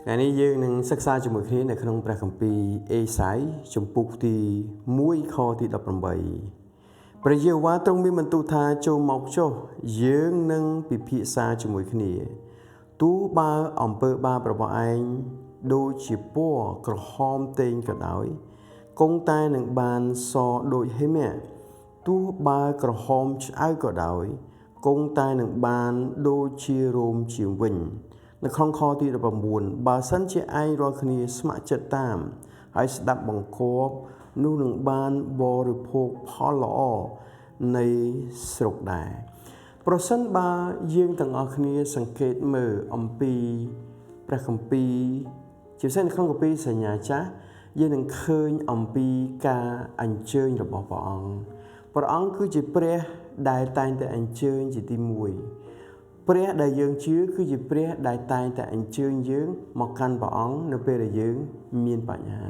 ថ្ងៃនេះយើងនឹងសិក្សាជាមួយគ្នានៅក្នុងព្រះគម្ពីរអេសាយជំពូកទី1ខទី18ព្រះយេហូវ៉ាទ្រង់មានបន្ទូលថាចូលមកចុះយើងនឹងពិភាក្សាជាមួយគ្នាទោះបើអំពើបាបរបស់ឯងដូចជាពណ៌ក្រហមតេងក៏ដោយគង់តែនឹងបានសដូចហេមៈទោះបើក្រហមឆ្អៅក៏ដោយគង់តែនឹងបានដូចជារោមជាងវិញនៅក្នុងខទី19បើសិនជាឯងរាល់គ្នាស្ម័គ្រចិត្តតាមហើយស្ដាប់បង្គាប់នោះនឹងបានបរិភោគផលល្អនៃស្រុកដែរប្រសិនបើយើងទាំងអស់គ្នាសង្កេតមើលអំពីព្រះគម្ពីរជាពិសេសនៅក្នុងគម្ពីរសញ្ញាចាស់យើងនឹងឃើញអំពីការអញ្ជើញរបស់ព្រះអង្គគឺជាព្រះដែលតែងតែអញ្ជើញជាទី1ព្រះដែលយើងជឿគឺជាព្រះដែលតែងតែអញ្ជើញយើងមកកាន់ព្រះអង្គនៅពេលដែលយើងមានបញ្ហា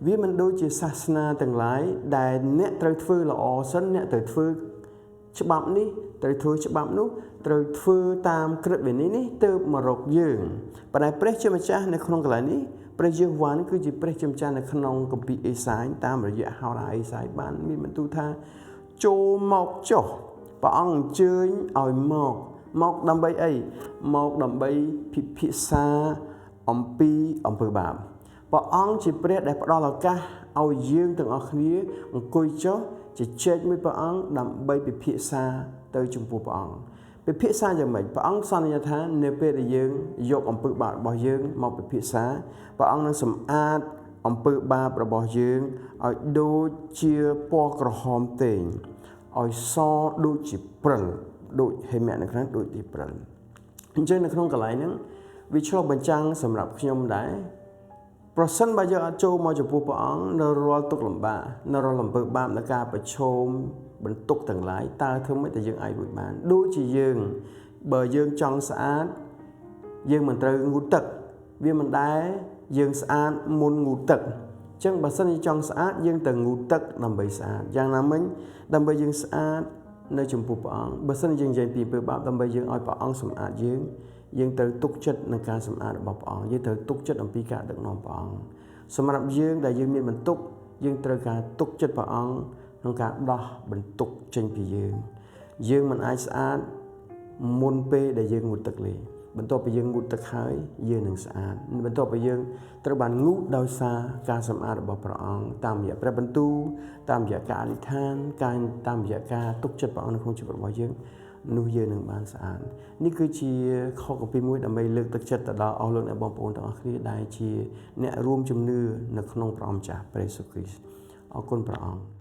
វាមិនដូចជាសាសនាទាំងឡាយដែលអ្នកត្រូវធ្វើល្អសិនអ្នកត្រូវធ្វើច្បាប់នេះត្រូវធ្វើច្បាប់នោះត្រូវធ្វើតាមក្រឹតវិន័យនេះទើបមករកយើងប៉ុន្តែព្រះជាម្ចាស់នៅក្នុងកន្លែងនេះព្រះយេហូវ៉ាគឺជាព្រះជាម្ចាស់នៅក្នុងគម្ពីរអេសាយតាមរយៈហោរាអេសាយបានមានបន្ទូលថាចូលមកចុះព្រះអង្គអញ្ជើញឲ្យមកដើម្បីអីមកដើម្បីពិភាក្សាអំពីអំពើបាបព្រះអង្គជាព្រះដែលផ្ដល់ឱកាសឲ្យយើងទាំងអស់គ្នាអង្គុយចុះជជែកមួយព្រះអង្គដើម្បីពិភាក្សាទៅចំពោះព្រះអង្គពិភាក្សាយ៉ាងម៉េចព្រះអង្គសន្យាថានៅពេលដែលយើងយកអំពើបាបរបស់យើងមកពិភាក្សាព្រះអង្គនឹងសម្អាតអំពើបាបរបស់យើងឲ្យដូចជាពណ៌ក្រហមតេងឲ្យសដូចជាព្រិលដូចហេមៈនៅក្នុងដូចជាព្រិលអញ្ចឹងនៅក្នុងកន្លែងហ្នឹងវាឆ្លុះបញ្ចាំងសម្រាប់ខ្ញុំដែរប្រសិនបើយើងអត់ចូលមកចំពោះព្រះអង្គនៅរាល់ទុក្ខលំបាកនៅរាល់អំពើបាបនៅការប្រឈមបន្ទុកទាំងឡាយតើធ្វើម៉េចតែយើងអាចរួចបានដូចជាយើងបើយើងចង់ស្អាតយើងមិនត្រូវងូតទឹកវាមិនដែរយើងស្អាតមុនងូតទឹកអញ្ចឹងបើសិនជាចង់ស្អាតយើងត្រូវងូតទឹកដើម្បីស្អាតយ៉ាងណាមិញដើម្បីយើងស្អាតនៅចំពោះព្រះអង្គបើសិនយើងនិយាយពីអំពើបាបដើម្បីយើងឲ្យព្រះអង្គសម្អាតយើងត្រូវទុកចិត្តនឹងការសម្អាតរបស់ព្រះអង្គយើងត្រូវទុកចិត្តអំពីការដឹកនាំព្រះអង្គសម្រាប់យើងដែលយើងមានបន្ទុកយើងត្រូវការទុកចិត្តព្រះអង្គក្នុងការដោះបន្ទុកចេញពីយើងមិនអាចស្អាតមុនពេលដែលយើងងូតទឹកទេបន្ទាប់ពីយើងងូតទឹកហើយយើងនឹងស្អាតបន្ទាប់ពីយើងត្រូវបានងូតដោយសារការសម្អាតរបស់ព្រះអង្គតាមរយៈព្រះបន្ទូលតាមរយៈការអធិដ្ឋានតាមរយៈការទុកចិត្តព្រះអង្គនៅក្នុងជីវិតរបស់យើងនោះយើងនឹងបានស្អាតនេះគឺជាខគម្ពីរមួយដើម្បីលើកទឹកចិត្តទៅដល់អស់លោកអ្នកបងប្អូនទាំងអស់គ្នាដែលជាអ្នករួមជំនឿនៅក្នុងព្រះអង្គម្ចាស់ព្រះយេស៊ូវគ្រីស្ទអរគុណព្រះអង្គ